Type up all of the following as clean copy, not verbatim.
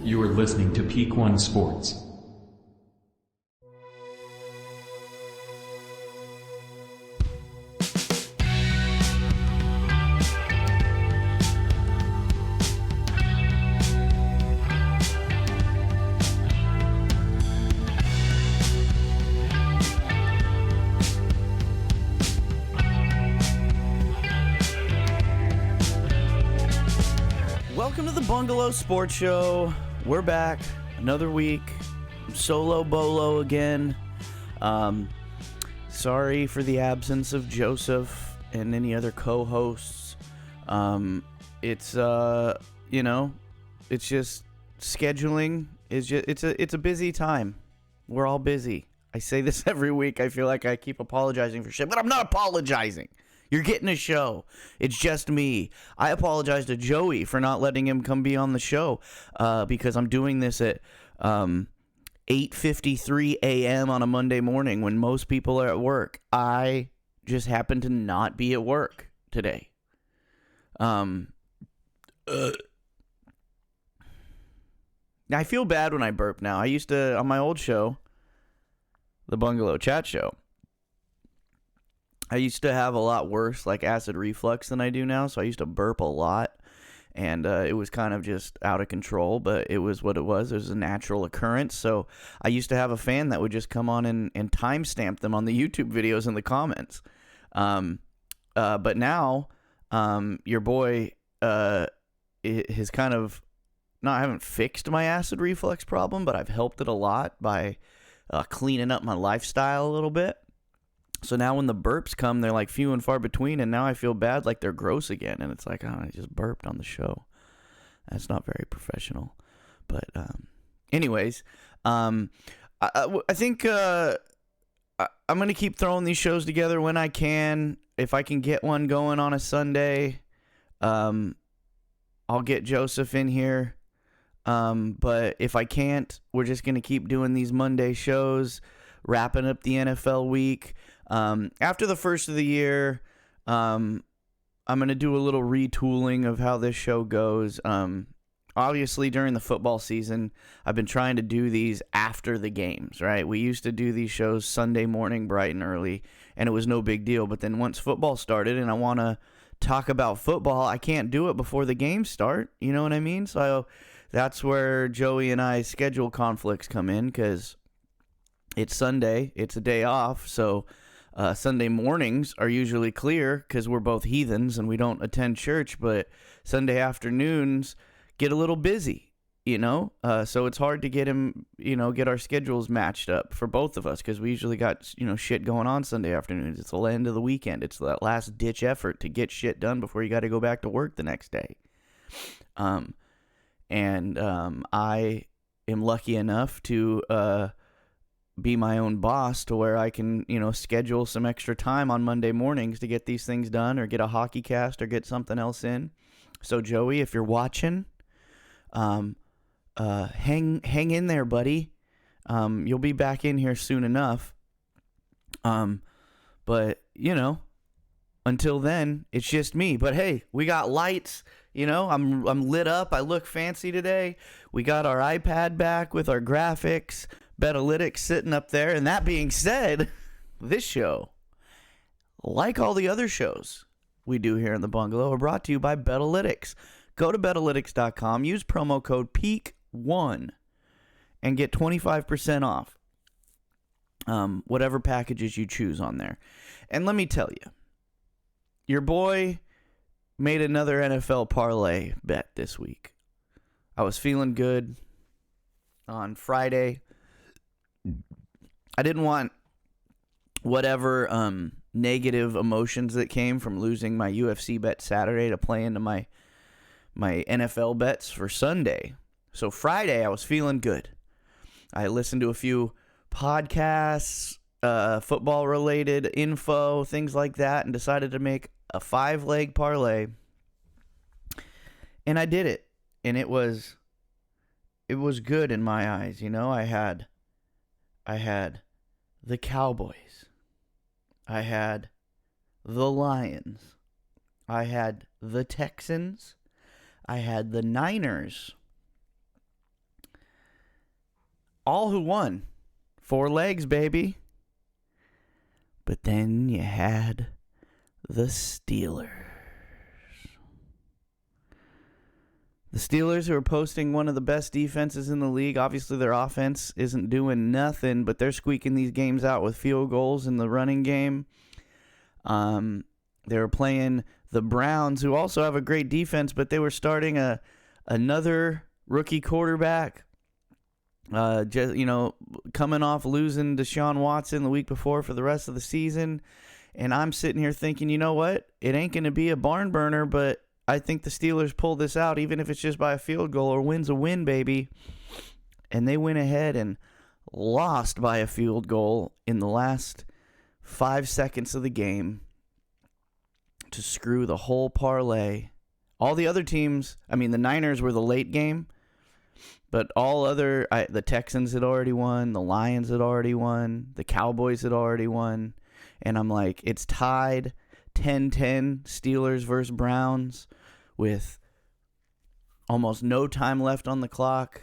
You are listening to Peak One Sports. Welcome to the Bungalow Sports Show. We're back another week. Solo bolo again. Sorry for the absence of Joseph and any other co-hosts. It's just scheduling is just it's a busy time. We're all busy. I say this every week. I feel like I keep apologizing for shit, but I'm not apologizing. You're getting a show. It's just me. I apologize to Joey for not letting him come be on the show because I'm doing this at 8:53 a.m. on a Monday morning when most people are at work. I just happen to not be at work today. I feel bad when I burp now. I used to, on my old show, the Bungalow Chat Show, I used to have a lot worse, like, acid reflux than I do now, so I used to burp a lot, and it was kind of just out of control, but it was what it was. It was a natural occurrence, so I used to have a fan that would just come on and timestamp them on the YouTube videos in the comments. But now, your boy has kind of, I haven't fixed my acid reflux problem, but I've helped it a lot by cleaning up my lifestyle a little bit. So now when the burps come, they're like few and far between, and now I feel bad like they're gross again. And it's like, oh, I just burped on the show. That's not very professional. But anyways, I think I'm going to keep throwing these shows together when I can. If I can get one going on a Sunday, I'll get Joseph in here. But if I can't, we're just going to keep doing these Monday shows, wrapping up the NFL week. After the first of the year, I'm going to do a little retooling of how this show goes. Obviously, during the football season, I've been trying to do these after the games, right? We used to do these shows Sunday morning bright and early, and it was no big deal. But then once football started and I want to talk about football, I can't do it before the games start. You know what I mean? So that's where Joey and I's schedule conflicts come in, because it's Sunday. It's a day off, so Sunday mornings are usually clear because we're both heathens and we don't attend church, but Sunday afternoons get a little busy, so it's hard to get our schedules matched up for both of us because we usually got, shit going on Sunday afternoons. It's the end of the weekend. It's that last ditch effort to get shit done before you got to go back to work the next day. I am lucky enough to be my own boss to where I can, schedule some extra time on Monday mornings to get these things done or get a hockey cast or get something else in. So Joey, if you're watching, hang in there, buddy. You'll be back in here soon enough. But until then, it's just me. But hey, we got lights. I'm lit up. I look fancy today. We got our iPad back with our graphics. Betalytics sitting up there. And that being said, this show, like all the other shows we do here in the Bungalow, are brought to you by Betalytics. Go to Betalytics.com, use promo code PEAK1, and get 25% off whatever packages you choose on there. And let me tell you, your boy made another NFL parlay bet this week. I was feeling good on Friday. I didn't want whatever negative emotions that came from losing my UFC bet Saturday to play into my NFL bets for Sunday. So Friday, I was feeling good. I listened to a few podcasts, football-related info, things like that, and decided to make a 5-leg parlay. And I did it. And it was good in my eyes. I had the Cowboys. I had the Lions. I had the Texans. I had the Niners. all who won. 4 legs, baby. But then you had the Steelers. The Steelers, who are posting one of the best defenses in the league. Obviously, their offense isn't doing nothing, but they're squeaking these games out with field goals in the running game. They were playing the Browns, who also have a great defense, but they were starting another rookie quarterback. Coming off losing Deshaun Watson the week before for the rest of the season. And I'm sitting here thinking, you know what? It ain't going to be a barn burner, but I think the Steelers pull this out, even if it's just by a field goal, or win's a win, baby. And they went ahead and lost by a field goal in the last 5 seconds of the game to screw the whole parlay. All the other teams, the Niners were the late game, but the Texans had already won, the Lions had already won, the Cowboys had already won. And I'm like, it's tied 10-10 Steelers versus Browns with almost no time left on the clock,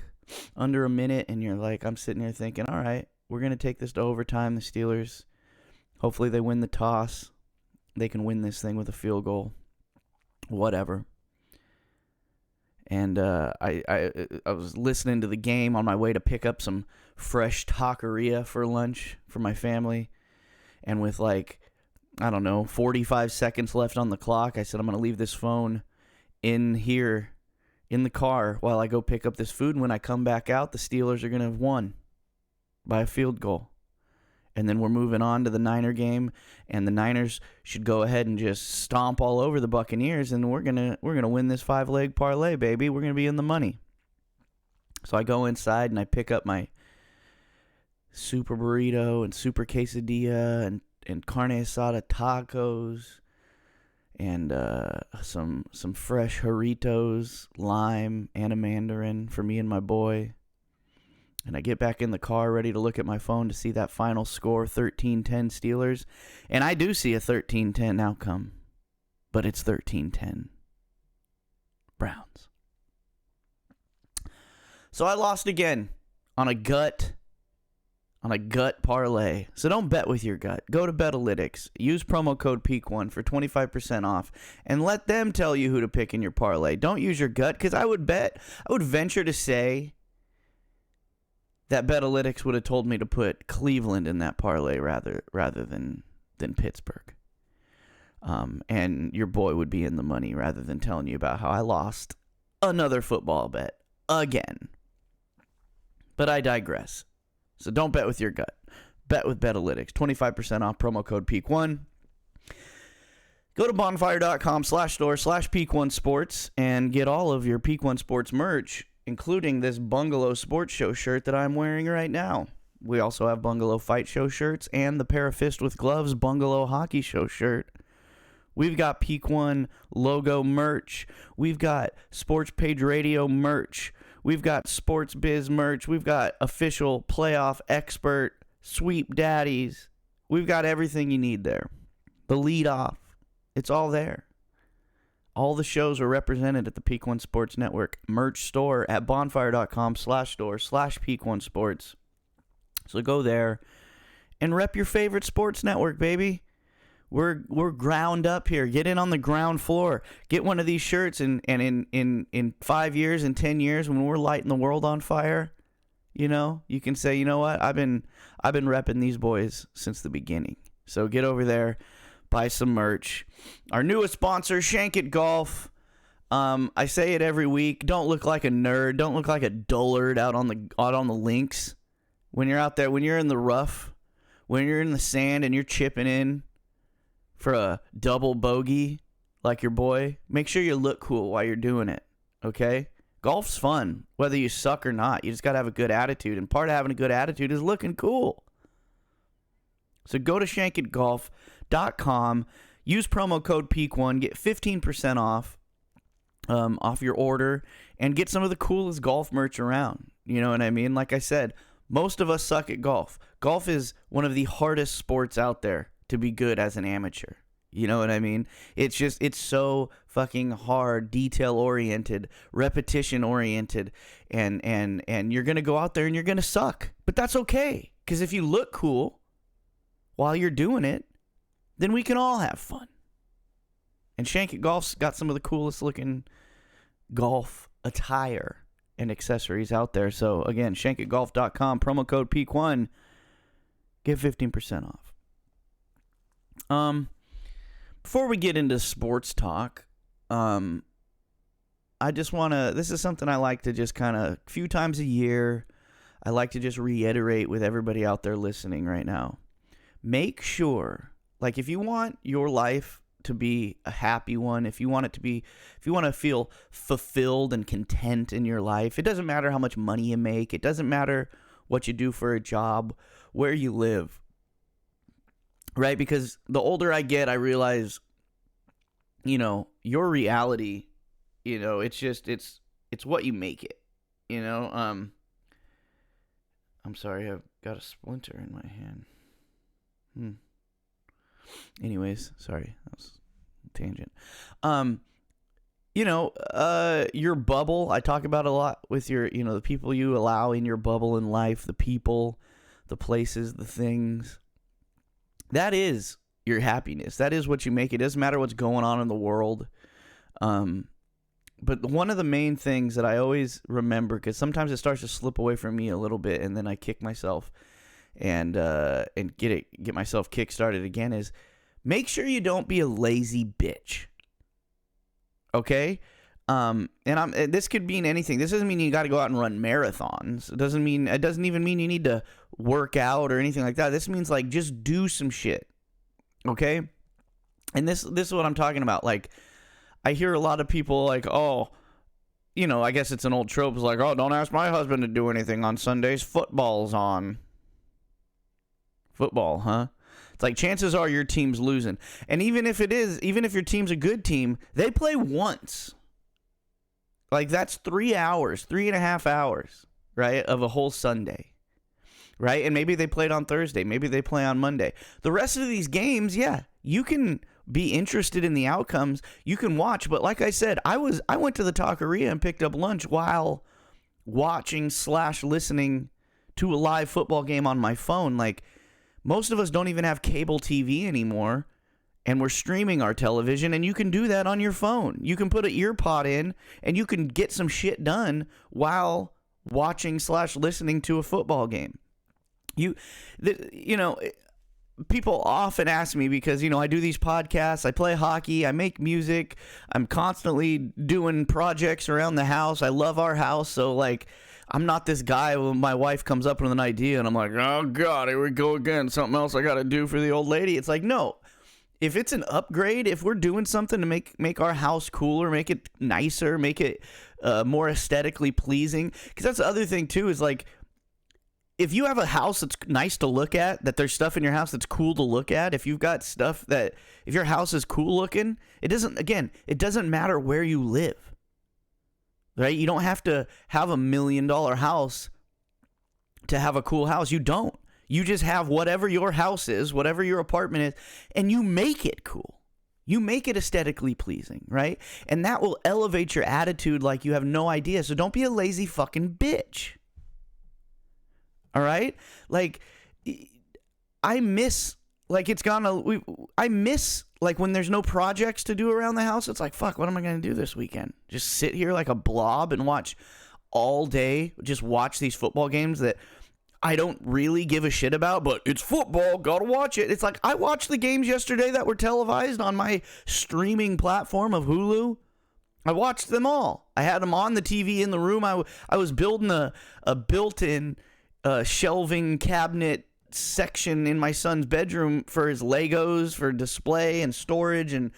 under a minute. And you're like, I'm sitting here thinking, all right, we're going to take this to overtime. The Steelers, hopefully they win the toss. They can win this thing with a field goal, whatever. And I was listening to the game on my way to pick up some fresh taqueria for lunch for my family. And with 45 seconds left on the clock, I said, I'm going to leave this phone in here in the car while I go pick up this food. And when I come back out, the Steelers are going to have won by a field goal. And then we're moving on to the Niner game, and the Niners should go ahead and just stomp all over the Buccaneers, and we're gonna win this 5-leg parlay, baby. We're gonna be in the money. So I go inside and I pick up my super burrito and super quesadilla and carne asada tacos and some fresh Jarritos, lime, and a mandarin for me and my boy. And I get back in the car ready to look at my phone to see that final score, 13-10 Steelers. And I do see a 13-10 outcome, but it's 13-10 Browns. So I lost again on a gut parlay. So don't bet with your gut. Go to Betalytics. Use promo code PEAK1 for 25% off. And let them tell you who to pick in your parlay. Don't use your gut, because I would venture to say that Betalytics would have told me to put Cleveland in that parlay rather than Pittsburgh. And your boy would be in the money rather than telling you about how I lost another football bet again. But I digress. So don't bet with your gut. Bet with Betalytics. 25% off, promo code PEAK1. Go to bonfire.com/store/Peak1Sports and get all of your Peak One Sports merch, including this Bungalow Sports Show shirt that I'm wearing right now. We also have Bungalow Fight Show shirts and the Pair of Fist with Gloves Bungalow Hockey Show shirt. We've got Peak One logo merch. We've got Sports Page Radio merch. We've got Sports Biz merch. We've got official playoff expert sweep daddies. We've got everything you need there. The lead off. It's all there. All the shows are represented at the Peak One Sports Network merch store at bonfire.com/store/Peak1Sports. So go there and rep your favorite sports network, baby. We're ground up here. Get in on the ground floor. Get one of these shirts, and in 5 years and 10 years, when we're lighting the world on fire, you can say, you know what, I've been repping these boys since the beginning. So get over there, buy some merch. Our newest sponsor, Shank It Golf. I say it every week. Don't look like a nerd. Don't look like a dullard out on the links. When you're out there, when you're in the rough, when you're in the sand and you're chipping in for a double bogey like your boy, make sure you look cool while you're doing it, okay? Golf's fun, whether you suck or not. You just got to have a good attitude, and part of having a good attitude is looking cool. So go to shankitgolf.com, use promo code PEAK1, get 15% off your order, and get some of the coolest golf merch around. You know what I mean? Like I said, most of us suck at golf. Golf is one of the hardest sports out there to be good as an amateur. You know what I mean? It's so fucking hard, detail oriented, repetition oriented, and you're gonna go out there and you're gonna suck. But that's okay, because if you look cool while you're doing it, then we can all have fun. And Shank It Golf's got some of the coolest looking golf attire and accessories out there. So again, shankitgolf.com, promo code PEAK1, get 15% off. Before we get into sports talk, I just want to, this is something I like to just kind of, a few times a year, I like to just reiterate with everybody out there listening right now. Make sure, like, if you want your life to be a happy one, if you want to feel fulfilled and content in your life, it doesn't matter how much money you make, it doesn't matter what you do for a job, where you live. Right? Because the older I get, I realize, your reality, it's what you make it, I'm sorry, I've got a splinter in my hand. Anyways, sorry, that was a tangent. Your bubble, I talk about a lot with your, the people you allow in your bubble in life, the people, the places, the things. That is your happiness. That is what you make. It doesn't matter what's going on in the world. But one of the main things that I always remember, because sometimes it starts to slip away from me a little bit, and then I kick myself and get myself kick-started again, is make sure you don't be a lazy bitch. Okay? This could mean anything. This doesn't mean you got to go out and run marathons. It doesn't even mean you need to work out or anything like that. This means, like, just do some shit. Okay? And this is what I'm talking about. Like, I hear a lot of people like, oh, I guess it's an old trope. It's like, oh, don't ask my husband to do anything on Sundays. Football's on. Football, huh? It's like, chances are your team's losing. And even if your team's a good team, they play once. Like, that's 3.5 hours, right, of a whole Sunday, right? And maybe they played on Thursday. Maybe they play on Monday. The rest of these games, yeah, you can be interested in the outcomes. You can watch. But like I said, I went to the taqueria and picked up lunch while watching/listening to a live football game on my phone. Like, most of us don't even have cable TV anymore. And we're streaming our television, and you can do that on your phone. You can put an ear pod in, and you can get some shit done while watching/listening to a football game. People often ask me, because, I do these podcasts, I play hockey, I make music, I'm constantly doing projects around the house. I love our house, so, like, I'm not this guy when my wife comes up with an idea, and I'm like, oh, God, here we go again, something else I got to do for the old lady. It's like, no. If it's an upgrade, if we're doing something to make our house cooler, make it nicer, make it more aesthetically pleasing, because that's the other thing too, is like, if you have a house that's nice to look at, that there's stuff in your house that's cool to look at, if you've got stuff that, if your house is cool looking, it doesn't matter where you live, right? You don't have to have $1 million house to have a cool house. You don't. You just have whatever your house is, whatever your apartment is, and you make it cool. You make it aesthetically pleasing, right? And that will elevate your attitude like you have no idea. So don't be a lazy fucking bitch. All right? Like, I miss, like, when there's no projects to do around the house. It's like, fuck, what am I going to do this weekend? Just sit here like a blob and watch all day, just watch these football games that I don't really give a shit about, but it's football, gotta watch it. It's like, I watched the games yesterday that were televised on my streaming platform of Hulu. I watched them all. I had them on the TV in the room. I was building a built-in shelving cabinet section in my son's bedroom for his Legos, for display and storage, and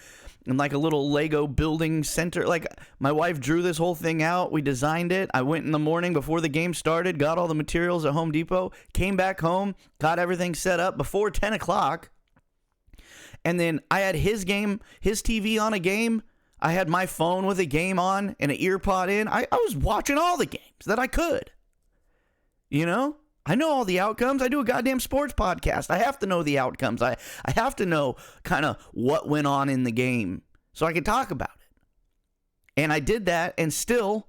like a little Lego building center. Like, my wife drew this whole thing out. We designed it. I went in the morning before the game started, got all the materials at Home Depot, came back home, got everything set up before 10 o'clock. And then I had his TV on a game. I had my phone with a game on and an ear pod in. I was watching all the games that I could. I know all the outcomes. I do a goddamn sports podcast. I have to know the outcomes. I have to know kind of what went on in the game so I can talk about it. And I did that and still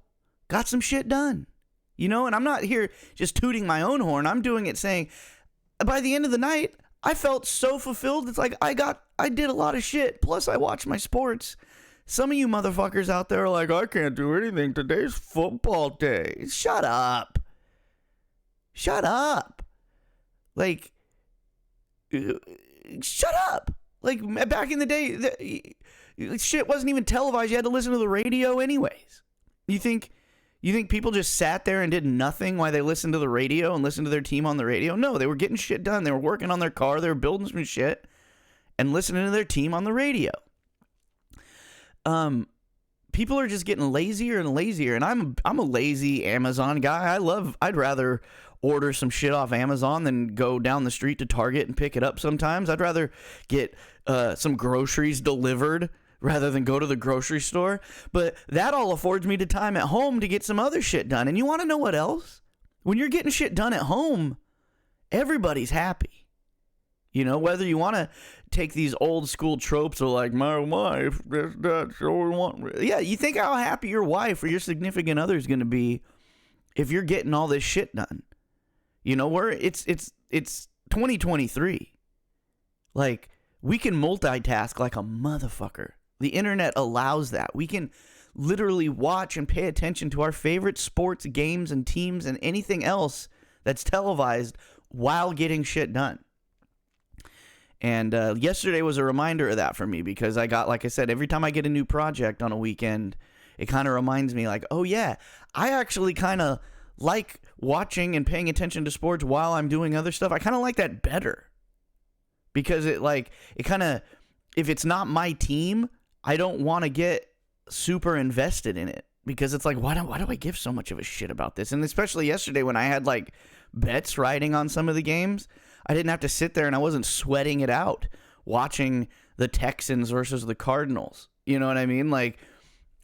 got some shit done. You know, and I'm not here just tooting my own horn. I'm doing it saying, by the end of the night, I felt so fulfilled. It's like I did a lot of shit. Plus, I watched my sports. Some of you motherfuckers out there are like, I can't do anything. Today's football day. Shut up. Shut up. Like, shut up. Like, back in the day, shit wasn't even televised. You had to listen to the radio anyways. You think people just sat there and did nothing while they listened to the radio and listened to their team on the radio? No, they were getting shit done. They were working on their car. They were building some shit and listening to their team on the radio. People are just getting lazier and lazier, and I'm a lazy Amazon guy. I'd rather order some shit off Amazon than go down the street to Target and pick it up sometimes. I'd rather get some groceries delivered rather than go to the grocery store. But that all affords me the time at home to get some other shit done. And you want to know what else? When you're getting shit done at home, everybody's happy. You know, whether you want to take these old school tropes of like, my wife, that's all we want. Yeah, you think how happy your wife or your significant other is going to be if you're getting all this shit done. You know, it's 2023. Like, we can multitask like a motherfucker. The internet allows that. We can literally watch and pay attention to our favorite sports, games, and teams and anything else that's televised while getting shit done. And yesterday was a reminder of that for me because I got, like I said, every time I get a new project on a weekend, it kind of reminds me like, oh yeah, I actually kind of like watching and paying attention to sports while I'm doing other stuff. I kind of like that better because it kind of, if it's not my team, I don't want to get super invested in it because it's like, why do I give so much of a shit about this? And especially yesterday when I had like bets riding on some of the games, I didn't have to sit there and I wasn't sweating it out watching the Texans versus the Cardinals. You know what I mean? Like,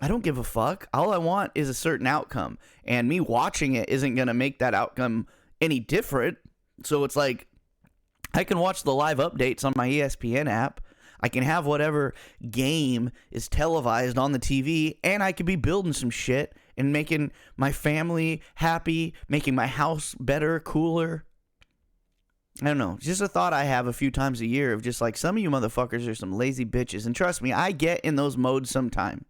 I don't give a fuck. All I want is a certain outcome. And me watching it isn't going to make that outcome any different. So it's like, I can watch the live updates on my ESPN app. I can have whatever game is televised on the TV. And I could be building some shit and making my family happy, making my house better, cooler. I don't know. It's just a thought I have a few times a year of just like, some of you motherfuckers are some lazy bitches. And trust me, I get in those modes sometimes.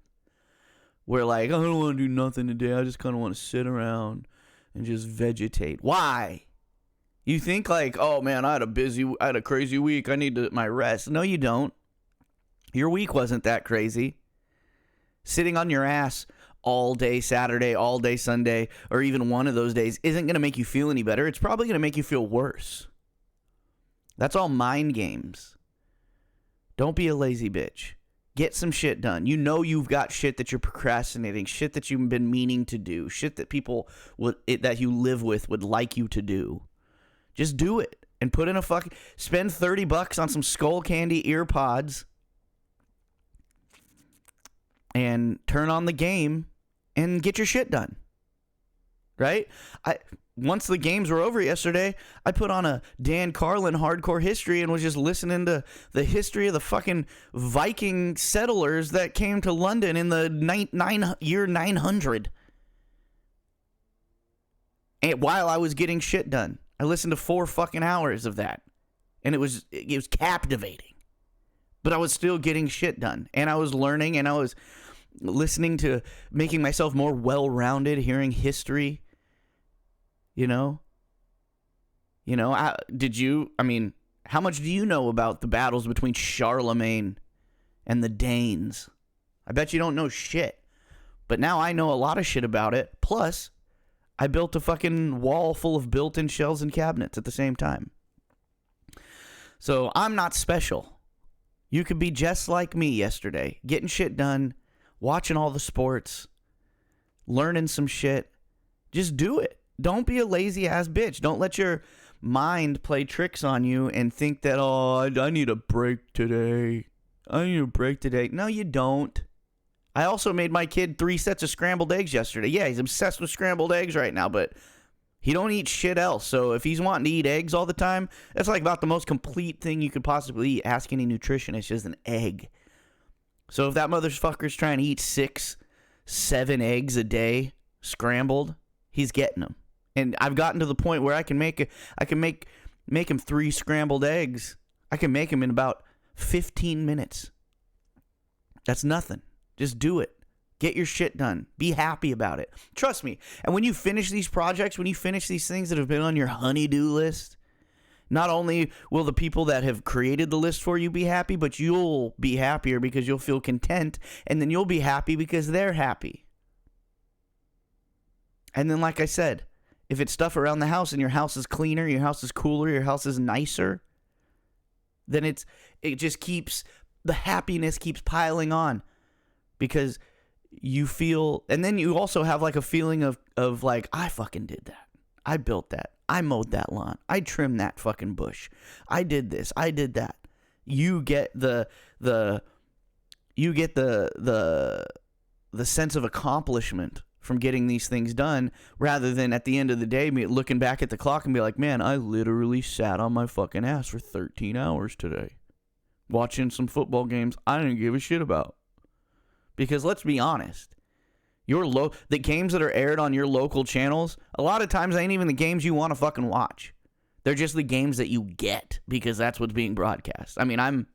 Where like, I don't want to do nothing today. I just kind of want to sit around and just vegetate. Why? You think like, oh man, I had a crazy week. I need my rest. No, you don't. Your week wasn't that crazy. Sitting on your ass all day Saturday, all day Sunday, or even one of those days isn't going to make you feel any better. It's probably going to make you feel worse. That's all mind games. Don't be a lazy bitch. Get some shit done. You know you've got shit that you're procrastinating, shit that you've been meaning to do, shit that people that you live with would like you to do. Just do it and put in spend $30 on some Skull Candy ear pods and turn on the game and get your shit done. Right? Once the games were over yesterday, I put on a Dan Carlin hardcore history and was just listening to the history of the fucking Viking settlers that came to London in the year 900. And while I was getting shit done, I listened to 4 fucking hours of that. And it was captivating. But I was still getting shit done. And I was learning and I was listening to making myself more well-rounded, hearing history. You know, how much do you know about the battles between Charlemagne and the Danes? I bet you don't know shit. But now I know a lot of shit about it. Plus, I built a fucking wall full of built-in shelves and cabinets at the same time. So I'm not special. You could be just like me yesterday, getting shit done, watching all the sports, learning some shit. Just do it. Don't be a lazy ass bitch. Don't let your mind play tricks on you and think that, oh, I need a break today. No, you don't. I also made my kid 3 sets of scrambled eggs yesterday. Yeah, he's obsessed with scrambled eggs right now, but He don't eat shit else. So if he's wanting to eat eggs all the time, that's like about the most complete thing you could possibly eat. Ask any nutritionist, just an egg. So if that motherfucker's trying to eat 6, 7 eggs a day scrambled, he's getting them. And I've gotten to the point where I can make him 3 scrambled eggs. I can make them in about 15 minutes. That's nothing. Just do it. Get your shit done. Be happy about it. Trust me. And when you finish these projects, when you finish these things that have been on your honey-do list, not only will the people that have created the list for you be happy, but you'll be happier because you'll feel content, and then you'll be happy because they're happy. And then, like I said, if it's stuff around the house and your house is cleaner, your house is cooler, your house is nicer, then it just keeps, the happiness keeps piling on because you feel, and then you also have like a feeling of like, I fucking did that. I built that. I mowed that lawn. I trimmed that fucking bush. I did this. I did that. You get the sense of accomplishment from getting these things done, rather than at the end of the day me looking back at the clock and be like, man, I literally sat on my fucking ass for 13 hours today watching some football games I didn't give a shit about. Because let's be honest, the games that are aired on your local channels, a lot of times ain't even the games you want to fucking watch. They're just the games that you get because that's what's being broadcast. I mean, I'm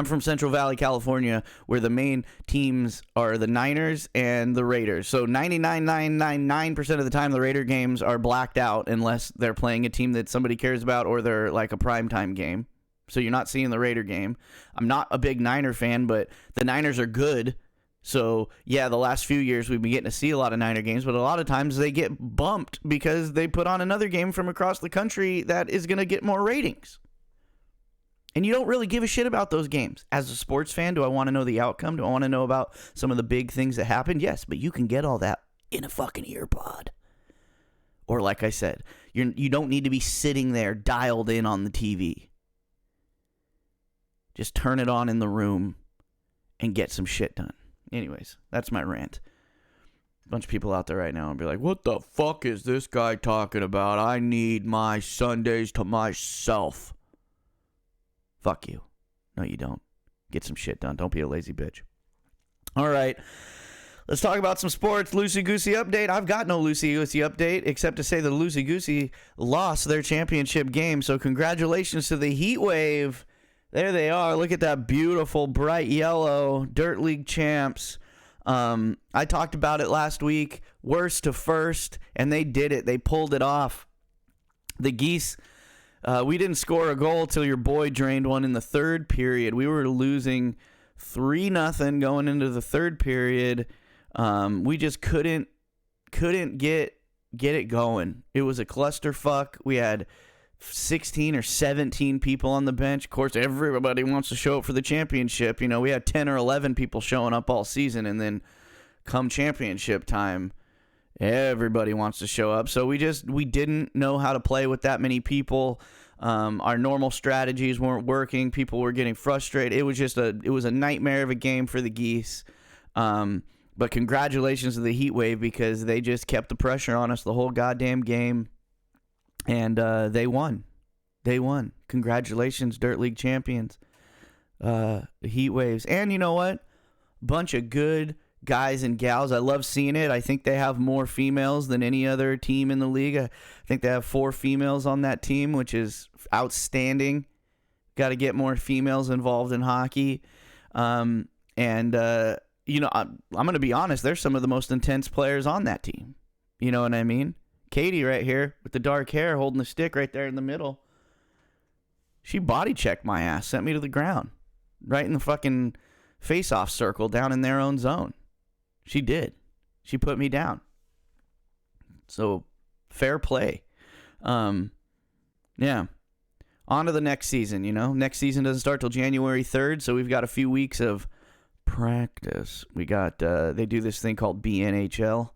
from Central Valley, California, where the main teams are the Niners and the Raiders. So 99.999% of the time, the Raider games are blacked out unless they're playing a team that somebody cares about or they're like a primetime game. So you're not seeing the Raider game. I'm not a big Niner fan, but the Niners are good. So, yeah, the last few years we've been getting to see a lot of Niner games, but a lot of times they get bumped because they put on another game from across the country that is going to get more ratings. And you don't really give a shit about those games. As a sports fan, do I want to know the outcome? Do I want to know about some of the big things that happened? Yes, but you can get all that in a fucking earpod. Or like I said, you don't need to be sitting there dialed in on the TV. Just turn it on in the room and get some shit done. Anyways, that's my rant. A bunch of people out there right now will be like, what the fuck is this guy talking about? I need my Sundays to myself. Fuck you. No, you don't. Get some shit done. Don't be a lazy bitch. All right. Let's talk about some sports. Loosey-goosey update. I've got no loosey-goosey update except to say the Loosey-goosey lost their championship game. So congratulations to the Heat Wave. There they are. Look at that beautiful bright yellow Dirt League champs. I talked about it last week. Worst to first, and they did it. They pulled it off. The Geese, we didn't score a goal till your boy drained one in the third period. We were losing 3-0 going into the third period. We just couldn't get it going. It was a clusterfuck. We had 16 or 17 people on the bench. Of course, everybody wants to show up for the championship. You know, we had 10 or 11 people showing up all season, and then come championship time, everybody wants to show up. So we didn't know how to play with that many people. Our normal strategies weren't working. People were getting frustrated. It was a nightmare of a game for the Geese. But congratulations to the Heat Wave because they just kept the pressure on us the whole goddamn game. And they won. They won. Congratulations, Dirt League champions. The Heat Waves. And you know what? Bunch of good guys and gals. I love seeing it. I think they have more females than any other team in the league. I think they have 4 females on that team, which is outstanding. Got to get more females involved in hockey. You know, I'm going to be honest. They're some of the most intense players on that team. You know what I mean? Katie right here with the dark hair holding the stick right there in the middle. She body checked my ass, sent me to the ground. Right in the fucking face-off circle down in their own zone. She did. She put me down. So, fair play. Yeah. On to the next season, you know. Next season doesn't start till January 3rd, so we've got a few weeks of practice. We got, they do this thing called BNHL.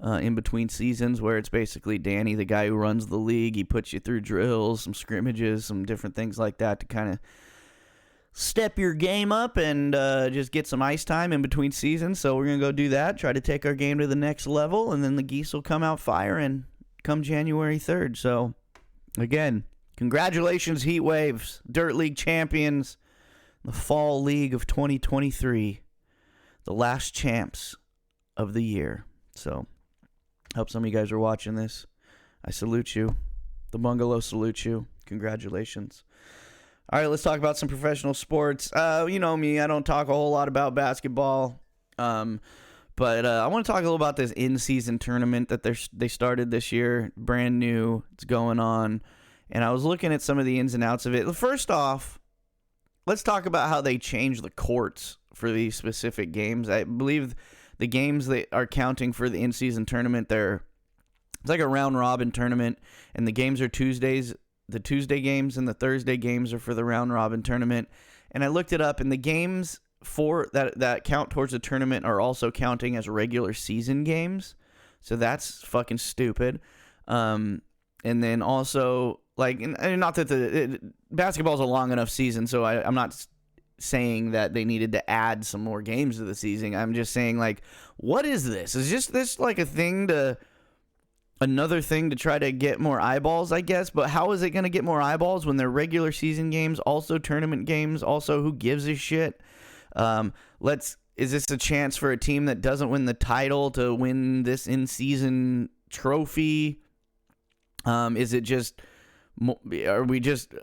In between seasons where it's basically Danny, the guy who runs the league. He puts you through drills, some scrimmages, some different things like that to kind of step your game up and just get some ice time in between seasons. So we're going to go do that, try to take our game to the next level, and then the Geese will come out firing. come January 3rd. So, again, congratulations, Heat Waves, Dirt League champions, the Fall League of 2023, the last champs of the year. So, hope some of you guys are watching this. I salute you. The Bungalow salutes you. Congratulations. All right, let's talk about some professional sports. You know me, I don't talk a whole lot about basketball. But I want to talk a little about this in-season tournament that they started this year. Brand new. It's going on. And I was looking at some of the ins and outs of it. First off, let's talk about how they changed the courts for these specific games. I believe the games that are counting for the in-season tournament, it's like a round-robin tournament, and the games are Tuesdays. The Tuesday games and the Thursday games are for the round-robin tournament. And I looked it up, and the games for that count towards the tournament are also counting as regular season games. So that's fucking stupid. And then also, like, and not that basketball's a long enough season, so I'm not saying that they needed to add some more games to the season. I'm just saying, like, what is this? Is just this like another thing to try to get more eyeballs, I guess? But how is it going to get more eyeballs when they're regular season games, also tournament games, also who gives a shit? Is this a chance for a team that doesn't win the title to win this in-season trophy? Is it just,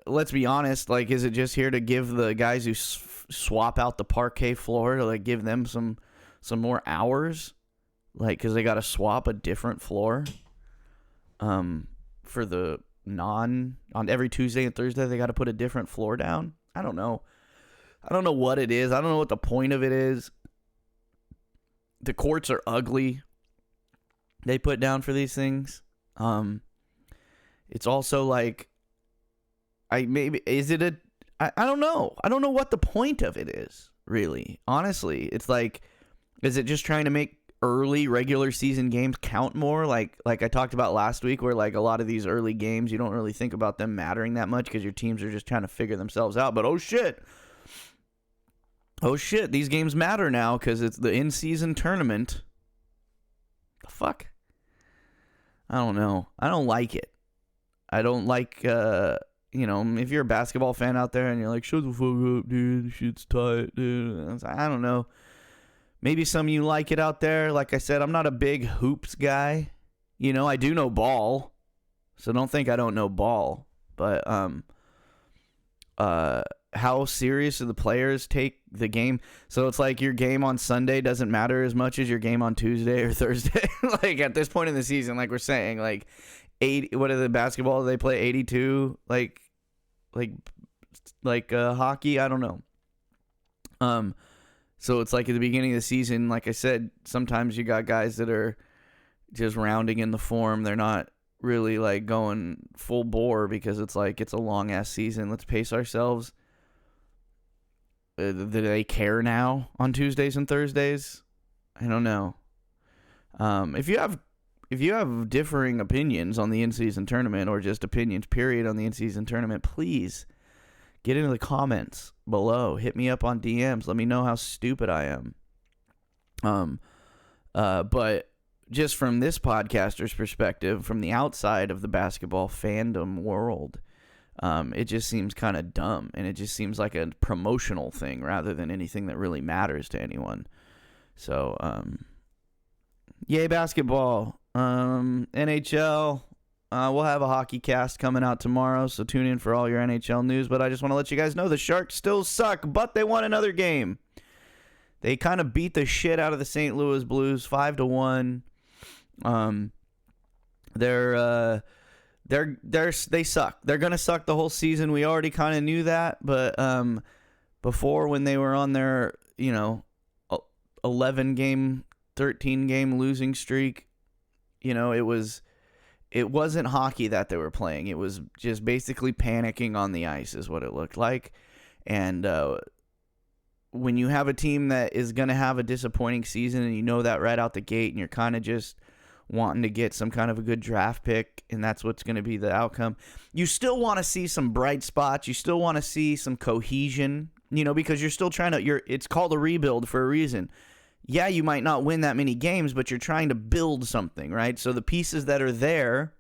let's be honest, like, is it just here to give the guys who swap out the parquet floor to, like, give them some more hours? Like, because they got to swap a different floor? For the on every Tuesday and Thursday, they got to put a different floor down? I don't know. I don't know what it is. I don't know what the point of it is. The courts are ugly. They put down for these things. It's also like, I don't know. I don't know what the point of it is, really. Honestly, it's like, is it just trying to make early regular season games count more? Like I talked about last week, where like a lot of these early games, you don't really think about them mattering that much because your teams are just trying to figure themselves out. But oh shit, these games matter now because it's the in-season tournament. The fuck? I don't know. I don't like it. I don't like, if you're a basketball fan out there and you're like, shut the fuck up, dude, this shit's tight, dude. I don't know. Maybe some of you like it out there. Like I said, I'm not a big hoops guy. I do know ball, so don't think I don't know ball. But how serious do the players take the game? So it's like your game on Sunday doesn't matter as much as your game on Tuesday or Thursday. Like at this point in the season, like we're saying, like 80. What are the basketball? They play 82. Like hockey. I don't know. So it's like at the beginning of the season, like I said, sometimes you got guys that are just rounding in the form. They're not really like going full bore because it's like it's a long ass season. Let's pace ourselves. Do they care now on Tuesdays and Thursdays? I don't know. If you have differing opinions on the in-season tournament, or just opinions period on the in-season tournament, please get into the comments below. Hit me up on DMs. Let me know how stupid I am. But just from this podcaster's perspective, from the outside of the basketball fandom world, it just seems kind of dumb, and it just seems like a promotional thing rather than anything that really matters to anyone. So, yay basketball. NHL. We'll have a hockey cast coming out tomorrow, so tune in for all your NHL news. But I just want to let you guys know the Sharks still suck, but they won another game. They kind of beat the shit out of the St. Louis Blues 5-1. They suck. They're gonna suck the whole season. We already kind of knew that, but before, when they were on their 11 game, 13 game losing streak, it wasn't hockey that they were playing. It was just basically panicking on the ice is what it looked like. And when you have a team that is going to have a disappointing season, and you know that right out the gate, and you're kind of just wanting to get some kind of a good draft pick, and that's what's going to be the outcome, you still want to see some bright spots. You still want to see some cohesion, because you're still trying to, it's called a rebuild for a reason. Yeah, you might not win that many games, but you're trying to build something, right? So the pieces that are there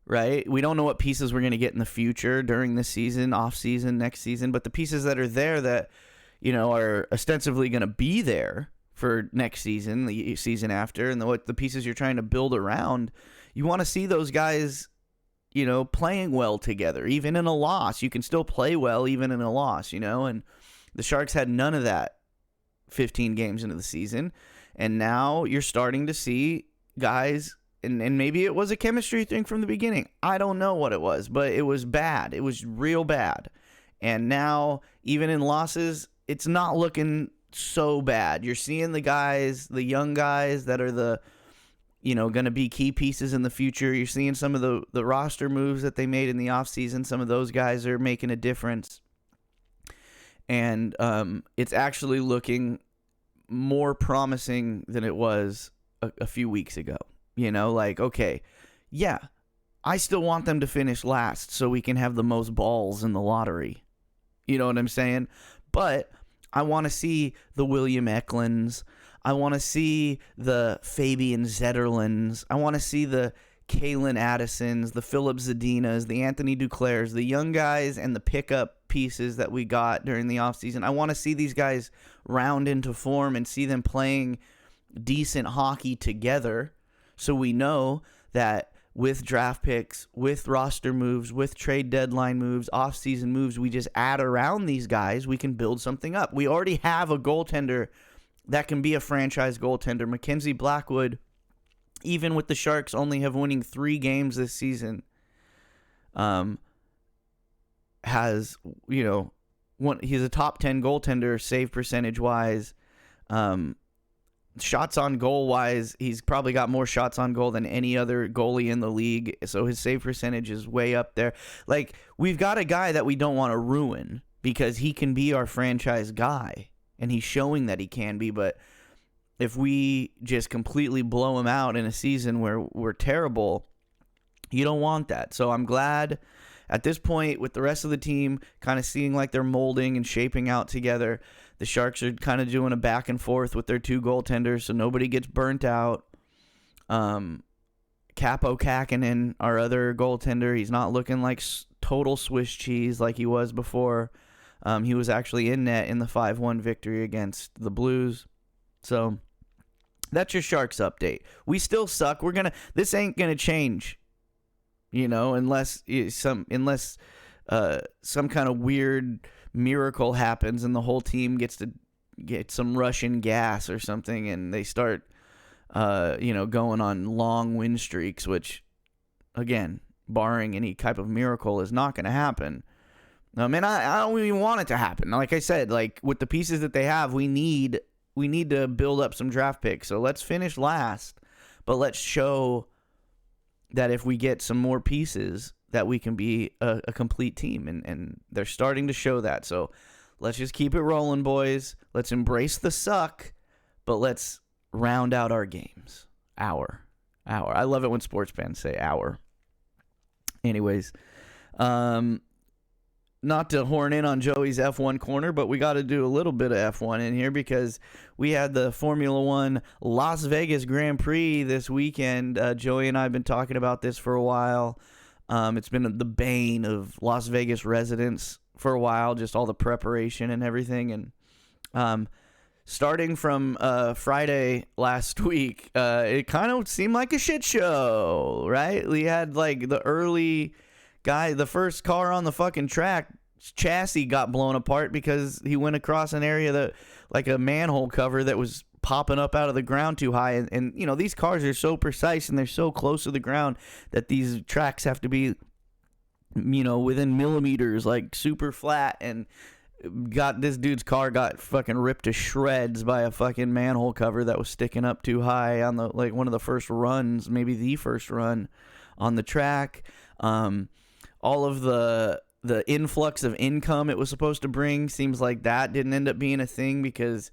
right? We don't know what pieces we're going to get in the future during this season, off season, next season, but the pieces that are there that, are ostensibly going to be there for next season, the season after, and the pieces you're trying to build around, you want to see those guys, playing well together. Even in a loss, you can still play well even in a loss, and the Sharks had none of that 15 games into the season, and now you're starting to see guys, and maybe it was a chemistry thing from the beginning. I don't know what it was, but it was bad. It was real bad. And now, even in losses, it's not looking so bad. You're seeing the guys, the young guys that are going to be key pieces in the future. You're seeing some of the roster moves that they made in the offseason. Some of those guys are making a difference. And it's actually looking more promising than it was a few weeks ago. Okay, yeah, I still want them to finish last so we can have the most balls in the lottery. You know what I'm saying? But I want to see the William Eklunds. I want to see the Fabian Zetterlands. I want to see the Kalen Addisons, the Philip Zadinas, the Anthony Duclairs, the young guys and the pickup pieces that we got during the offseason. I want to see these guys round into form and see them playing decent hockey together, so we know that with draft picks, with roster moves, with trade deadline moves, offseason moves, we just add around these guys, we can build something up. We already have a goaltender that can be a franchise goaltender. Mackenzie Blackwood, even with the Sharks only have winning 3 games this season, has, he's a top 10 goaltender save percentage wise. Shots on goal wise, he's probably got more shots on goal than any other goalie in the league. So his save percentage is way up there. Like, we've got a guy that we don't want to ruin because he can be our franchise guy, and he's showing that he can be. But if we just completely blow him out in a season where we're terrible, you don't want that. So I'm glad at this point, with the rest of the team kind of seeing like they're molding and shaping out together, the Sharks are kind of doing a back and forth with their 2 goaltenders so nobody gets burnt out. Capo Kakinen, our other goaltender, he's not looking like total Swiss cheese like he was before. He was actually in net in the 5-1 victory against the Blues. So that's your Sharks update. We still suck. This ain't gonna change, unless some kind of weird miracle happens and the whole team gets to get some Russian gas or something and they start going on long win streaks, which, again, barring any type of miracle, is not going to happen. And I don't even want it to happen. Like I said, like with the pieces that they have, we need to build up some draft picks. So let's finish last, but let's show that if we get some more pieces, that we can be a complete team, and they're starting to show that. So let's just keep it rolling, boys. Let's embrace the suck, but let's round out our games. Hour. I love it when sports fans say hour. Anyways, not to horn in on Joey's F1 corner, but we got to do a little bit of F1 in here because we had the Formula One Las Vegas Grand Prix this weekend. Joey and I have been talking about this for a while. It's been the bane of Las Vegas residents for a while, just all the preparation and everything. And starting from Friday last week, it kind of seemed like a shit show, right? We had like the early guy, the first car on the fucking track, chassis got blown apart because he went across an area that, like a manhole cover that was popping up out of the ground too high. And these cars are so precise and they're so close to the ground that these tracks have to be, within millimeters, like super flat. And this dude's car got fucking ripped to shreds by a fucking manhole cover that was sticking up too high on the, like, one of the first runs, maybe the first run on the track. All of the influx of income it was supposed to bring seems like that didn't end up being a thing because,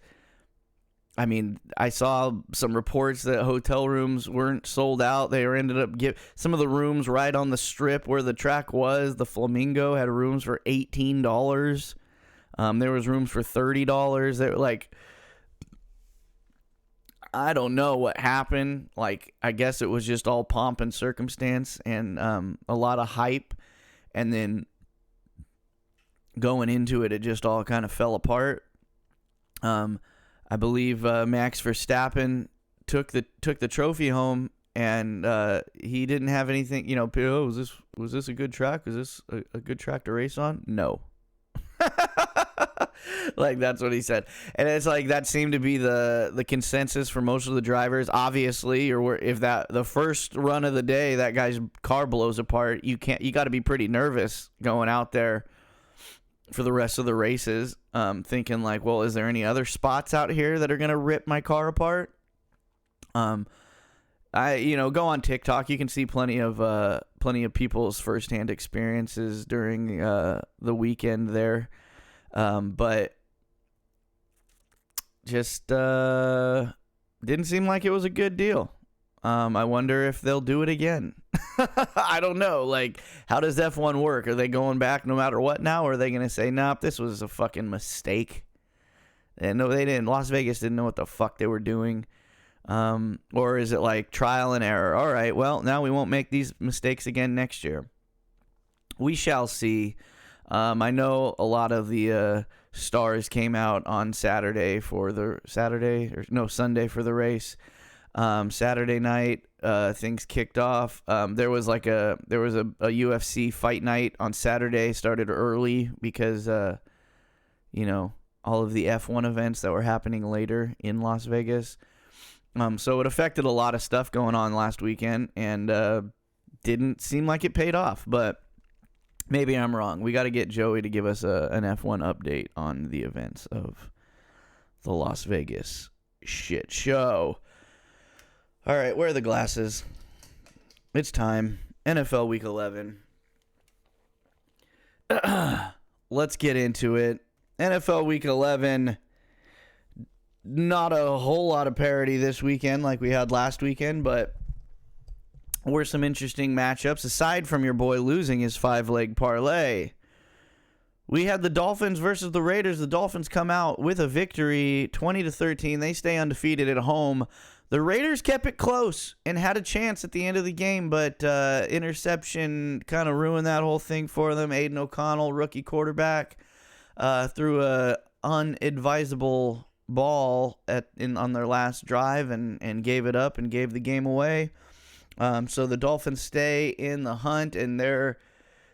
I saw some reports that hotel rooms weren't sold out. They ended up some of the rooms right on the strip where the track was. The Flamingo had rooms for $18. There was rooms for $30. They were like, I don't know what happened. Like, I guess it was just all pomp and circumstance and a lot of hype. And then going into it, it just all kind of fell apart. I believe Max Verstappen took the trophy home, and he didn't have anything. You know, oh, was this a good track? Was this a good track to race on? No. Like, that's what he said. And it's like that seemed to be the consensus for most of the drivers, obviously. Or if the first run of the day that guy's car blows apart, you got to be pretty nervous going out there for the rest of the races, thinking like, well, is there any other spots out here that are gonna rip my car apart? Go on TikTok, you can see plenty of people's firsthand experiences during the weekend there, but just didn't seem like it was a good deal. I wonder if they'll do it again. I don't know. Like, how does F1 work? Are they going back no matter what now? Or are they going to say, nope, this was a fucking mistake? And no, they didn't. Las Vegas didn't know what the fuck they were doing. Or is it like trial and error? All right, well, now we won't make these mistakes again next year. We shall see. I know a lot of the stars came out on Sunday for the race. Saturday night, things kicked off. There was a UFC fight night on Saturday. Started early because all of the F1 events that were happening later in Las Vegas. So it affected a lot of stuff going on last weekend, and didn't seem like it paid off. But maybe I'm wrong. We got to get Joey to give us an F1 update on the events of the Las Vegas shit show. All right, where are the glasses? It's time. NFL Week 11. Let's get into it. NFL Week 11. Not a whole lot of parity this weekend like we had last weekend, but were some interesting matchups. Aside from your boy losing his 5-leg parlay, we had the Dolphins versus the Raiders. The Dolphins come out with a victory, 20-13. They stay undefeated at home. The Raiders kept it close and had a chance at the end of the game, but interception kind of ruined that whole thing for them. Aiden O'Connell, rookie quarterback, threw a unadvisable ball on their last drive and gave it up and gave the game away. So the Dolphins stay in the hunt, and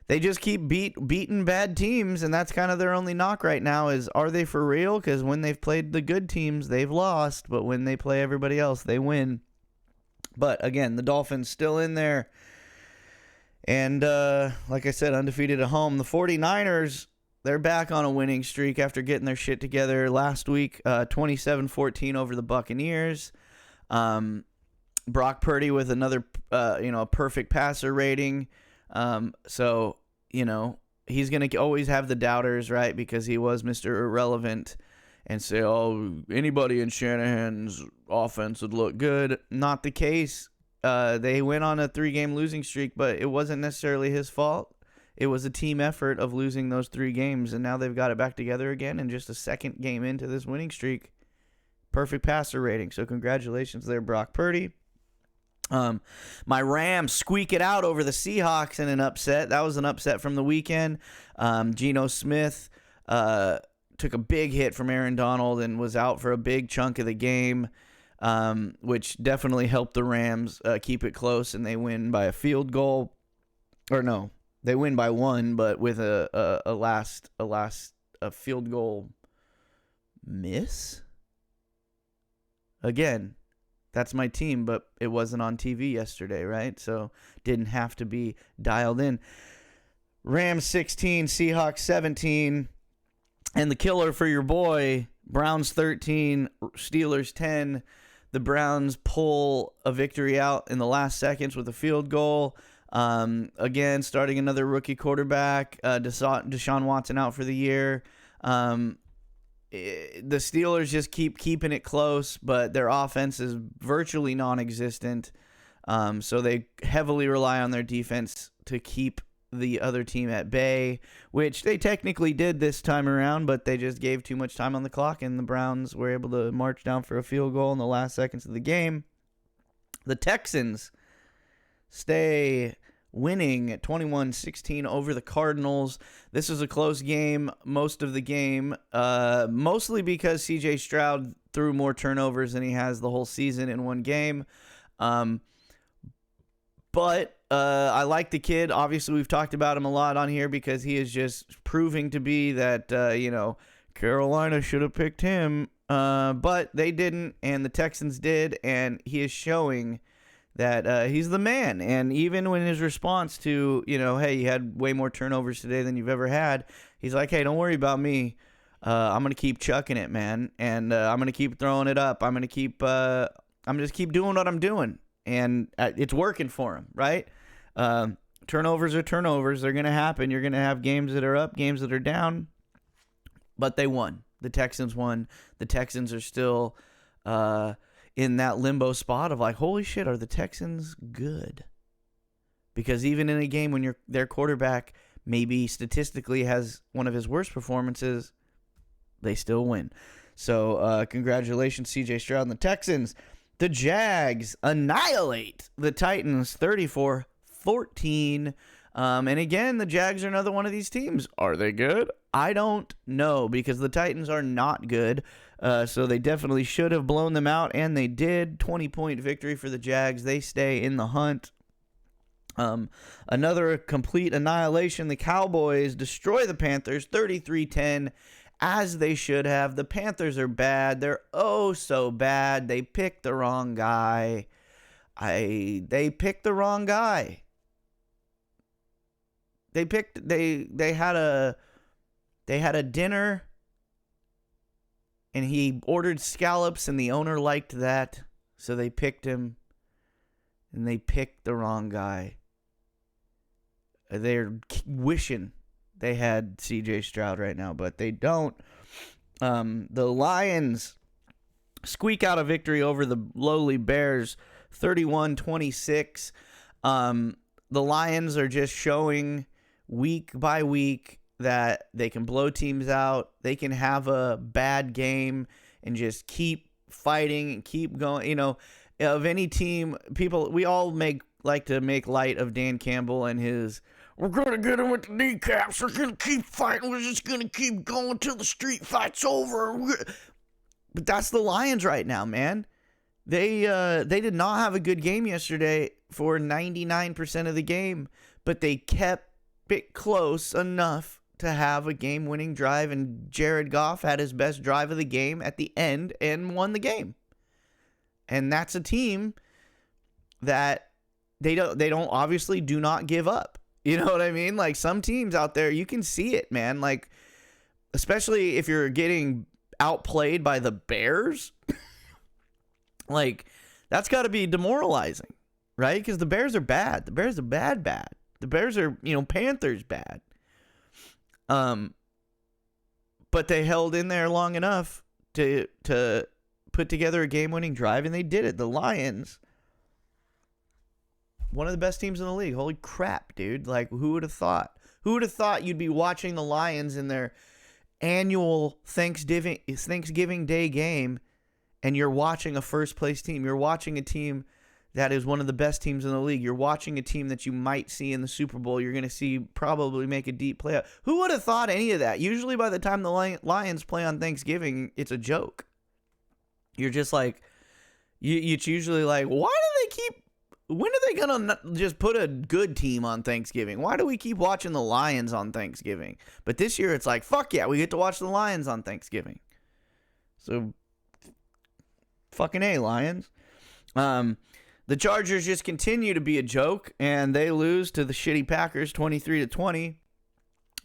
they just keep beating bad teams, and that's kind of their only knock right now is, are they for real? Because when they've played the good teams, they've lost, but when they play everybody else, they win. But again, the Dolphins still in there, and like I said, undefeated at home. The 49ers, they're back on a winning streak after getting their shit together last week, 27-14 over the Buccaneers. Brock Purdy with another, a perfect passer rating. So, he's going to always have the doubters, right? Because he was Mr. Irrelevant and say, oh, anybody in Shanahan's offense would look good. Not the case. They went on a 3-game losing streak, but it wasn't necessarily his fault. It was a team effort of losing those 3 games, and now they've got it back together again, and just a second game into this winning streak. Perfect passer rating. So congratulations there, Brock Purdy. My Rams squeak it out over the Seahawks in an upset. That was an upset from the weekend. Geno Smith took a big hit from Aaron Donald and was out for a big chunk of the game, which definitely helped the Rams keep it close, and they win by a field goal. Or no, they win by 1, but with a field goal miss. Again, that's my team, but it wasn't on TV yesterday, right? So didn't have to be dialed in. Rams 16, Seahawks 17, and the killer for your boy, Browns 13, Steelers 10. The Browns pull a victory out in the last seconds with a field goal. Again, starting another rookie quarterback, Deshaun Watson out for the year. The Steelers just keep keeping it close, but their offense is virtually non-existent. So they heavily rely on their defense to keep the other team at bay, which they technically did this time around, but they just gave too much time on the clock, and the Browns were able to march down for a field goal in the last seconds of the game. The Texans stay winning at 21-16 over the Cardinals. This was a close game most of the game, mostly because C.J. Stroud threw more turnovers than he has the whole season in one game. But I like the kid. Obviously, we've talked about him a lot on here because he is just proving to be that, Carolina should have picked him. But they didn't, and the Texans did, and he is showing that he's the man. And even when his response to, hey, you had way more turnovers today than you've ever had, he's like, hey, don't worry about me. I'm going to keep chucking it, man. And I'm going to keep throwing it up. I'm going to just keep doing what I'm doing. And it's working for him, right? Turnovers are turnovers. They're going to happen. You're going to have games that are up, games that are down. But they won. The Texans won. The Texans are still in that limbo spot of like, holy shit, are the Texans good? Because even in a game when their quarterback maybe statistically has one of his worst performances, they still win. So congratulations, C.J. Stroud and the Texans. The Jags annihilate the Titans 34-14. And again, the Jags are another one of these teams. Are they good? I don't know, because the Titans are not good. So they definitely should have blown them out, and they did. 20-point victory for the Jags. They stay in the hunt. Another complete annihilation. The Cowboys destroy the Panthers 33-10. As they should have. The Panthers are bad. They're oh so bad. They picked the wrong guy. They picked the wrong guy. They had a dinner, and he ordered scallops, and the owner liked that, so they picked him, and they picked the wrong guy. They're wishing they had C.J. Stroud right now, but they don't. The Lions squeak out a victory over the lowly Bears, 31-26. The Lions are just showing week by week that they can blow teams out. They can have a bad game and just keep fighting and keep going. Of any team, we all like to make light of Dan Campbell and his, we're going to get him with the kneecaps. We're going to keep fighting. We're just going to keep going till the street fight's over. But that's the Lions right now, man. They did not have a good game yesterday for 99% of the game, but they kept it close enough to have a game-winning drive, and Jared Goff had his best drive of the game at the end and won the game. And that's a team that they don't obviously do not give up. You know what I mean? Like, some teams out there, you can see it, man. Like, especially if you're getting outplayed by the Bears, like, that's got to be demoralizing, right? Because the Bears are bad. The Bears are bad. The Bears are, Panthers bad. But they held in there long enough to put together a game-winning drive, and they did it. The Lions, one of the best teams in the league. Holy crap, dude. Like, who would have thought? Who would have thought you'd be watching the Lions in their annual Thanksgiving Day game, and you're watching a first-place team. You're watching a team that is one of the best teams in the league. You're watching a team that you might see in the Super Bowl. You're going to see probably make a deep playoff. Who would have thought any of that? Usually by the time the Lions play on Thanksgiving, it's a joke. You're just like, it's usually like, when are they going to just put a good team on Thanksgiving? Why do we keep watching the Lions on Thanksgiving? But this year it's like, fuck yeah, we get to watch the Lions on Thanksgiving. So, fucking A, Lions. The Chargers just continue to be a joke, and they lose to the shitty Packers 23-20.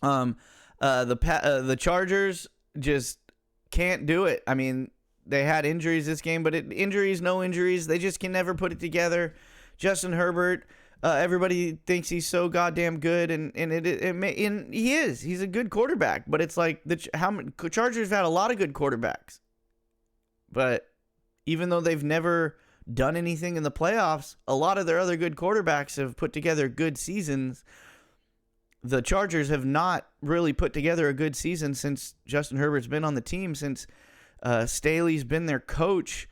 The Chargers just can't do it. I mean, they had injuries this game, but no injuries. They just can never put it together. Justin Herbert, everybody thinks he's so goddamn good, and he is. He's a good quarterback, but it's like the Chargers have had a lot of good quarterbacks, but even though they've never done anything in the playoffs, a lot of their other good quarterbacks have put together good seasons, the Chargers have not really put together a good season since Justin Herbert's been on the team, since Staley's been their coach.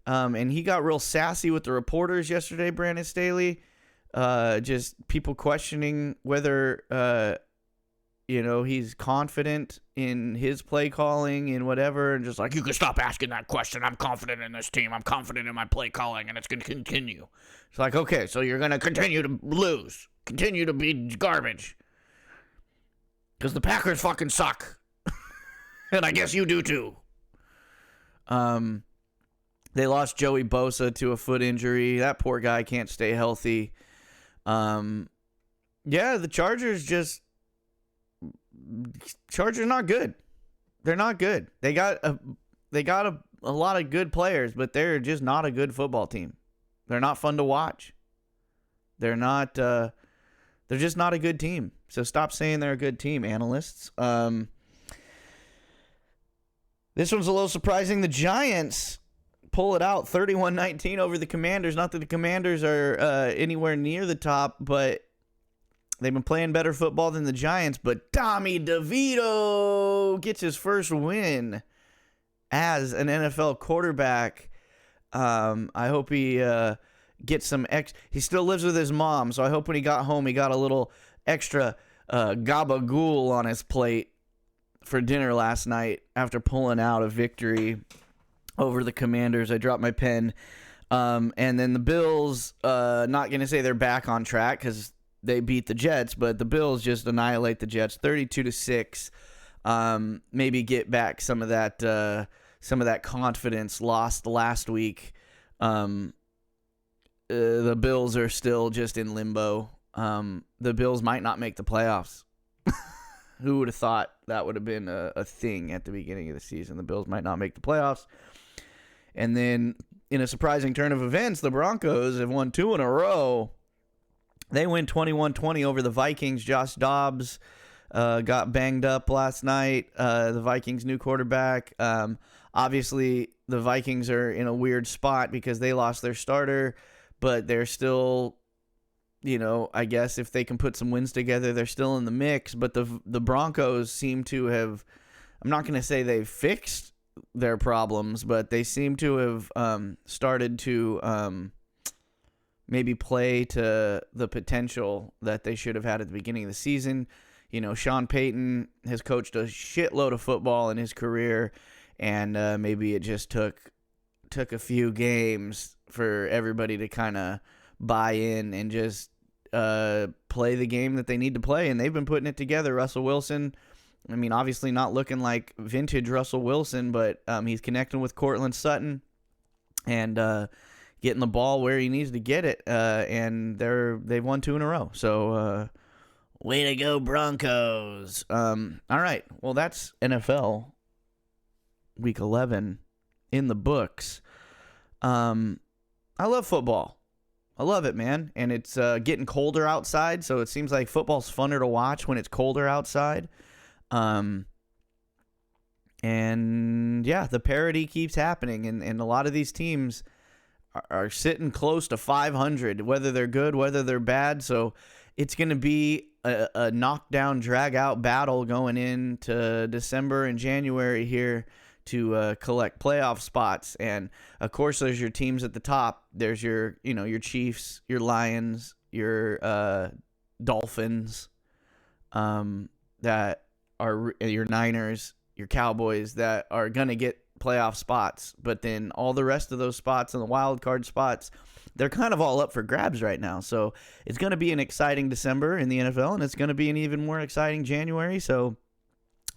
And he got real sassy with the reporters yesterday, Brandon Staley. Just people questioning whether, he's confident in his play calling and whatever. And just like, you can stop asking that question. I'm confident in this team. I'm confident in my play calling, and it's going to continue. It's like, okay, so you're going to continue to lose. Continue to be garbage. Because the Packers fucking suck. And I guess you do too. They lost Joey Bosa to a foot injury. That poor guy can't stay healthy. The Chargers not good. They're not good. They got a lot of good players, but they're just not a good football team. They're not fun to watch. They're just not a good team. So stop saying they're a good team, analysts. This one's a little surprising. The Giants pull it out 31-19 over the Commanders. Not that the Commanders are anywhere near the top, but they've been playing better football than the Giants. But Tommy DeVito gets his first win as an NFL quarterback. I hope he gets some he still lives with his mom, so I hope when he got home he got a little extra gabagool on his plate for dinner last night after pulling out a victory over the Commanders. I dropped my pen. And then the Bills, not going to say they're back on track because they beat the Jets, but the Bills just annihilate the Jets 32-6. Maybe get back some of that confidence lost last week. The Bills are still just in limbo. The Bills might not make the playoffs. Who would have thought that would have been a thing at the beginning of the season? The Bills might not make the playoffs. And then, in a surprising turn of events, the Broncos have won 2 in a row. They win 21-20 over the Vikings. Josh Dobbs got banged up last night. The Vikings' new quarterback. Obviously, the Vikings are in a weird spot because they lost their starter, but they're still, I guess if they can put some wins together, they're still in the mix. But the Broncos seem to have, I'm not going to say they've fixed their problems, but they seem to have started to maybe play to the potential that they should have had at the beginning of the season. Sean Payton has coached a shitload of football in his career, and maybe it just took a few games for everybody to kind of buy in and just play the game that they need to play, and they've been putting it together. Russell Wilson, I mean, obviously not looking like vintage Russell Wilson, but he's connecting with Cortland Sutton and getting the ball where he needs to get it, and they've won 2 in a row. So way to go, Broncos. All right, well, that's NFL Week 11 in the books. I love football. I love it, man. And it's getting colder outside, so it seems like football's funner to watch when it's colder outside. And yeah, the parity keeps happening, and a lot of these teams are sitting close to 500, whether they're good, whether they're bad. So it's going to be a knockdown, drag-out battle going into December and January here to collect playoff spots. And of course, there's your teams at the top. There's your Chiefs, your Lions, your Dolphins, that are your Niners, your Cowboys that are going to get playoff spots. But then all the rest of those spots and the wild card spots, they're kind of all up for grabs right now. So it's going to be an exciting December in the NFL, and it's going to be an even more exciting January. So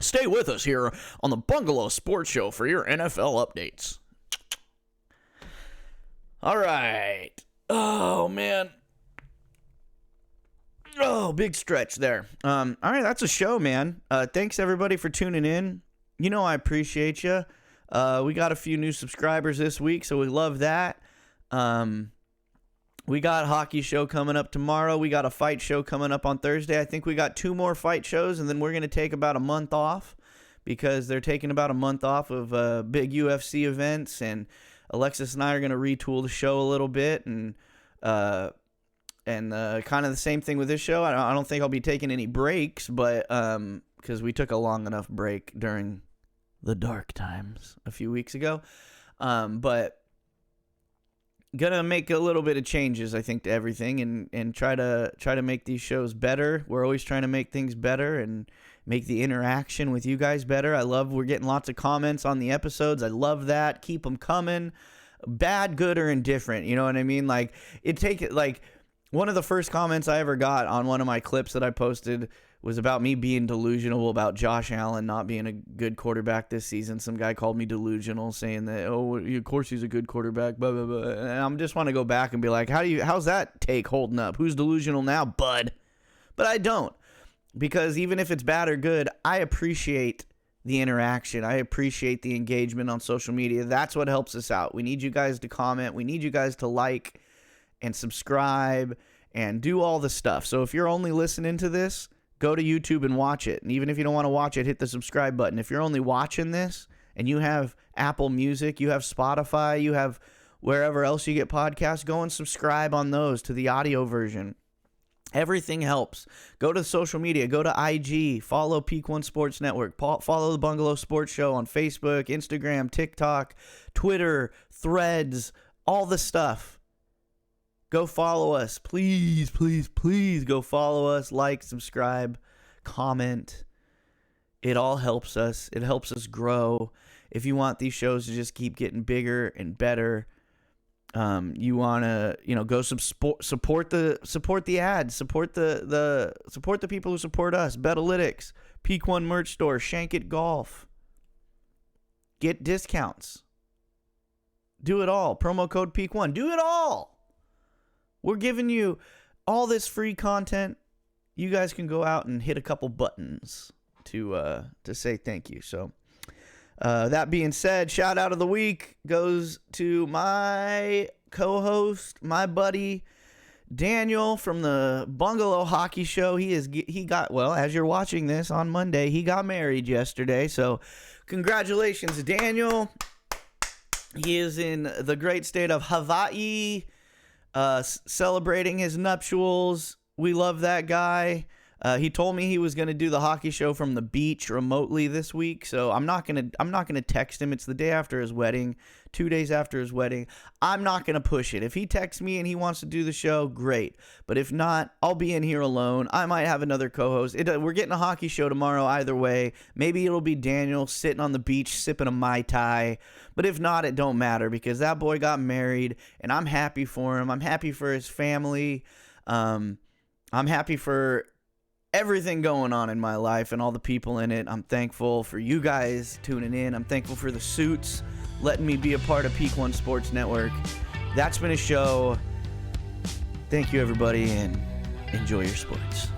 stay with us here on the Bungalow Sports Show for your NFL updates. All right. Oh, man. Oh, big stretch there. All right, that's a show, man. Thanks, everybody, for tuning in. I appreciate you. We got a few new subscribers this week, so we love that. We got a hockey show coming up tomorrow. We got a fight show coming up on Thursday. I think we got 2 more fight shows, and then we're going to take about a month off because they're taking about a month off of big UFC events, and Alexis and I are going to retool the show a little bit and And kind of the same thing with this show. I don't think I'll be taking any breaks, but because we took a long enough break during the dark times a few weeks ago. But gonna make a little bit of changes, I think, to everything, and try to make these shows better. We're always trying to make things better and make the interaction with you guys better. We're getting lots of comments on the episodes. I love that. Keep them coming. Bad, good, or indifferent. You know what I mean? Like one of the first comments I ever got on one of my clips that I posted was about me being delusional about Josh Allen not being a good quarterback this season. Some guy called me delusional, saying that, oh, of course he's a good quarterback, blah, blah, blah. And I just want to go back and be like, how's that take holding up? Who's delusional now, bud? But I don't, because even if it's bad or good, I appreciate the interaction. I appreciate the engagement on social media. That's what helps us out. We need you guys to comment. We need you guys to like and subscribe and do all the stuff. So if you're only listening to this, go to YouTube and watch it. And even if you don't want to watch it, hit the subscribe button. If you're only watching this and you have Apple Music, you have Spotify, you have wherever else you get podcasts, go and subscribe on those to the audio version. Everything helps. Go to social media. Go to IG. Follow Peak One Sports Network. Follow the Bungalow Sports Show on Facebook, Instagram, TikTok, Twitter, Threads, all the stuff. Go follow us. Please, please, please go follow us. Like, subscribe, comment. It all helps us. It helps us grow. If you want these shows to just keep getting bigger and better, you want to, go support the ads, support the people who support us. Betalytics, Peak One merch store, Shank It Golf. Get discounts. Do it all. Promo code Peak One. Do it all. We're giving you all this free content. You guys can go out and hit a couple buttons to say thank you. So that being said, shout out of the week goes to my co-host, my buddy Daniel from the Bungalow Hockey Show. He got, as you're watching this on Monday, he got married yesterday. So congratulations, Daniel. He is in the great state of Hawaii, celebrating his nuptials. We love that guy. He told me he was going to do the hockey show from the beach remotely this week, so I'm not gonna text him. It's the day after his wedding, 2 days after his wedding. I'm not gonna push it. If he texts me and he wants to do the show, great. But if not, I'll be in here alone. I might have another co-host. We're getting a hockey show tomorrow either way. Maybe it'll be Daniel sitting on the beach sipping a Mai Tai. But if not, it don't matter, because that boy got married, and I'm happy for him. I'm happy for his family. I'm happy for everything going on in my life and all the people in it. I'm thankful for you guys tuning in. I'm thankful for the suits letting me be a part of Peak One Sports Network. That's been a show. Thank you, everybody, and enjoy your sports.